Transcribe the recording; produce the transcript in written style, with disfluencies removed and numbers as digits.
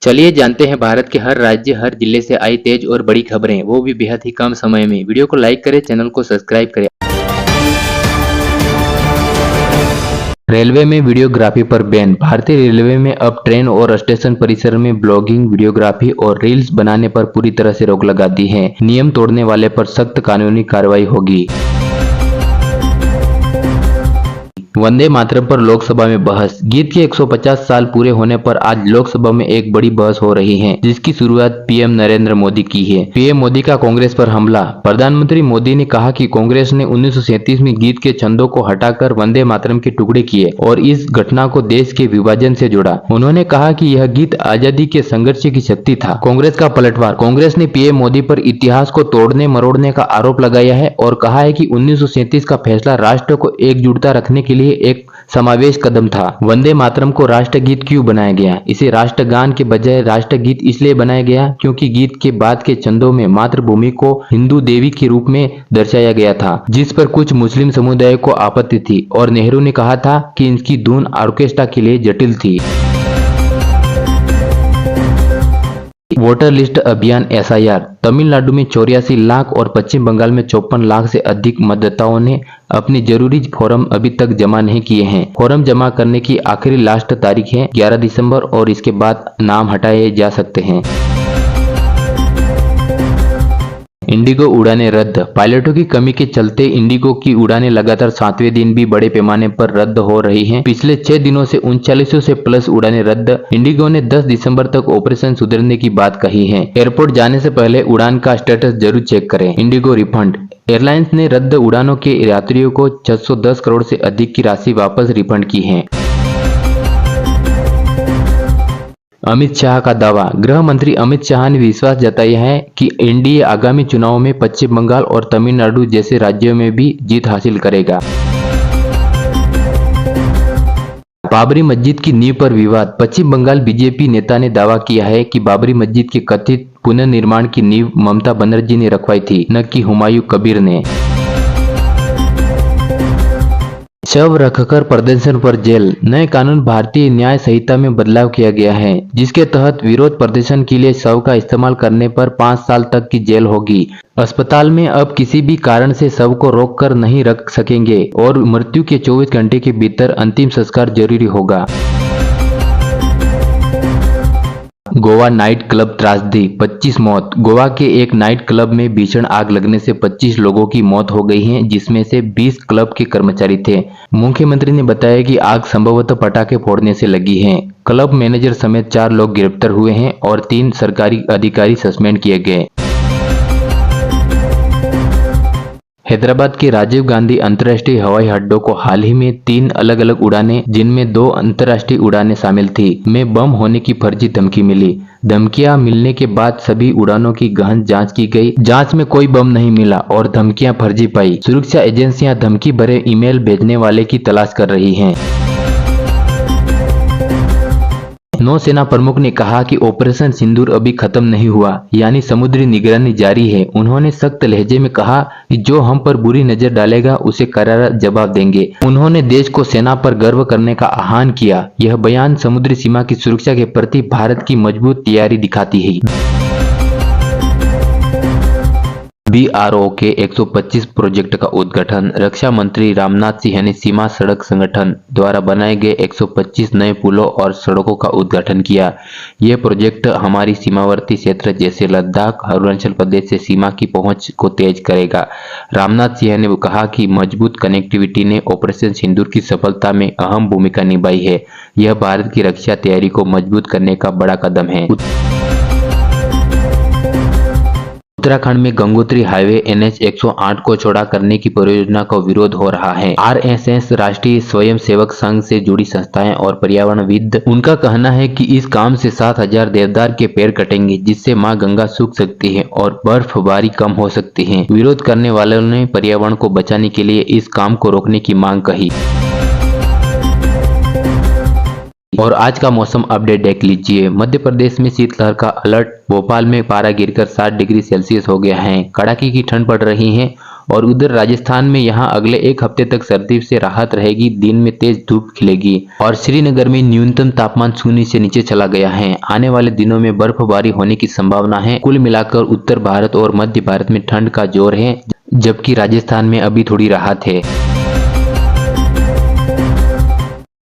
चलिए जानते हैं भारत के हर राज्य हर जिले से आई तेज और बड़ी खबरें, वो भी बेहद ही कम समय में। वीडियो को लाइक करें, चैनल को सब्सक्राइब करें। रेलवे में वीडियोग्राफी पर बैन। भारतीय रेलवे में अब ट्रेन और स्टेशन परिसर में ब्लॉगिंग, वीडियोग्राफी और रील्स बनाने पर पूरी तरह से रोक लगा दी है। नियम तोड़ने वाले पर सख्त कानूनी कार्रवाई होगी। वंदे मातरम पर लोकसभा में बहस। गीत के 150 साल पूरे होने पर आज लोकसभा में एक बड़ी बहस हो रही है, जिसकी शुरुआत पीएम नरेंद्र मोदी की है। पीएम मोदी का कांग्रेस पर हमला। प्रधानमंत्री मोदी ने कहा कि कांग्रेस ने 1937 में गीत के छंदों को हटाकर वंदे मातरम के टुकड़े किए और इस घटना को देश के विभाजन से जोड़ा। उन्होंने कहा कि यह गीत आजादी के संघर्ष की शक्ति था। कांग्रेस का पलटवार। कांग्रेस ने पीएम मोदी पर इतिहास को तोड़ने मरोड़ने का आरोप लगाया है और कहा है कि 1937 का फैसला राष्ट्र को एकजुटता रखने के लिए एक समावेश कदम था। वंदे मातरम को राष्ट्रगीत क्यों बनाया गया? इसे राष्ट्रगान के बजाय राष्ट्रगीत इसलिए बनाया गया क्योंकि गीत के बाद के छंदों में मातृभूमि को हिंदू देवी के रूप में दर्शाया गया था, जिस पर कुछ मुस्लिम समुदाय को आपत्ति थी और नेहरू ने कहा था कि इनकी धुन ऑर्केस्ट्रा के लिए जटिल थी। वोटर लिस्ट अभियान एसआईआर। तमिलनाडु में 84 लाख और पश्चिम बंगाल में 54 लाख से अधिक मतदाताओं ने अपने जरूरी फॉर्म अभी तक जमा नहीं किए हैं। फॉर्म जमा करने की आखिरी लास्ट तारीख है 11 दिसंबर और इसके बाद नाम हटाए जा सकते हैं। इंडिगो उड़ानें रद्द। पायलटों की कमी के चलते इंडिगो की उड़ानें लगातार 7वें दिन भी बड़े पैमाने पर रद्द हो रही हैं। पिछले 6 दिनों से 3900 से प्लस उड़ानें रद्द। इंडिगो ने 10 दिसंबर तक ऑपरेशन सुधरने की बात कही है। एयरपोर्ट जाने से पहले उड़ान का स्टेटस जरूर चेक करें। Indigo refund. एयरलाइंस ने रद्द उड़ानों के यात्रियों को 610 करोड़ से अधिक की राशि वापस रिफंड की है। अमित शाह का दावा। गृह मंत्री अमित शाह ने विश्वास जताया है कि एनडीए आगामी चुनावों में पश्चिम बंगाल और तमिलनाडु जैसे राज्यों में भी जीत हासिल करेगा। बाबरी मस्जिद की नींव पर विवाद। पश्चिम बंगाल बीजेपी नेता ने दावा किया है कि बाबरी मस्जिद के कथित पुनर्निर्माण की नींव ममता बनर्जी ने रखवाई थी, न कि हुमायूं कबीर ने। शव रखकर प्रदर्शन पर जेल। नए कानून भारतीय न्याय संहिता में बदलाव किया गया है, जिसके तहत विरोध प्रदर्शन के लिए शव का इस्तेमाल करने पर 5 साल तक की जेल होगी। अस्पताल में अब किसी भी कारण से शव को रोककर नहीं रख सकेंगे और मृत्यु के 24 घंटे के भीतर अंतिम संस्कार जरूरी होगा। गोवा नाइट क्लब त्रासदी। 25 मौत। गोवा के एक नाइट क्लब में भीषण आग लगने से 25 लोगों की मौत हो गई है, जिसमें से 20 क्लब के कर्मचारी थे। मुख्यमंत्री ने बताया कि आग संभवतः पटाखे फोड़ने से लगी है। क्लब मैनेजर समेत 4 लोग गिरफ्तार हुए हैं और 3 सरकारी अधिकारी सस्पेंड किए गए। हैदराबाद के राजीव गांधी अंतर्राष्ट्रीय हवाई अड्डों को हाल ही में 3 अलग अलग उड़ानें, जिनमें 2 अंतर्राष्ट्रीय उड़ानें शामिल थी, में बम होने की फर्जी धमकी मिली। धमकियां मिलने के बाद सभी उड़ानों की गहन जांच की गई। जांच में कोई बम नहीं मिला और धमकियां फर्जी पाई। सुरक्षा एजेंसियां धमकी भरे ईमेल भेजने वाले की तलाश कर रही हैं। नौसेना प्रमुख ने कहा कि ऑपरेशन सिंदूर अभी खत्म नहीं हुआ, यानी समुद्री निगरानी जारी है। उन्होंने सख्त लहजे में कहा कि जो हम पर बुरी नजर डालेगा उसे करारा जवाब देंगे। उन्होंने देश को सेना पर गर्व करने का आह्वान किया। यह बयान समुद्री सीमा की सुरक्षा के प्रति भारत की मजबूत तैयारी दिखाती है। बीआरओ के 125 प्रोजेक्ट का उद्घाटन। रक्षा मंत्री राजनाथ सिंह ने सीमा सड़क संगठन द्वारा बनाए गए 125 नए पुलों और सड़कों का उद्घाटन किया। यह प्रोजेक्ट हमारी सीमावर्ती क्षेत्र जैसे लद्दाख, अरुणाचल प्रदेश से सीमा की पहुंच को तेज करेगा। राजनाथ सिंह ने कहा कि मजबूत कनेक्टिविटी ने ऑपरेशन सिंदूर की सफलता में अहम भूमिका निभाई है। यह भारत की रक्षा तैयारी को मजबूत करने का बड़ा कदम है। उत्तराखंड में गंगोत्री हाईवे NH 108 को चौड़ा करने की परियोजना का विरोध हो रहा है। RSS राष्ट्रीय स्वयंसेवक संघ से जुड़ी संस्थाएं और पर्यावरणविद, उनका कहना है कि इस काम से 7000 देवदार के पेड़ कटेंगे, जिससे मां गंगा सूख सकती है और बर्फबारी कम हो सकती है। विरोध करने वालों ने पर्यावरण को बचाने के लिए इस काम को रोकने की मांग कही। और आज का मौसम अपडेट देख लीजिए। मध्य प्रदेश में शीतलहर का अलर्ट। भोपाल में पारा गिरकर 7 डिग्री सेल्सियस हो गया है। कड़ाके की ठंड पड़ रही है और उधर राजस्थान में यहाँ अगले एक हफ्ते तक सर्दी से राहत रहेगी। दिन में तेज धूप खिलेगी और श्रीनगर में न्यूनतम तापमान शून्य से नीचे चला गया है। आने वाले दिनों में बर्फबारी होने की संभावना है। कुल मिलाकर उत्तर भारत और मध्य भारत में ठंड का जोर है, जबकि राजस्थान में अभी थोड़ी राहत है।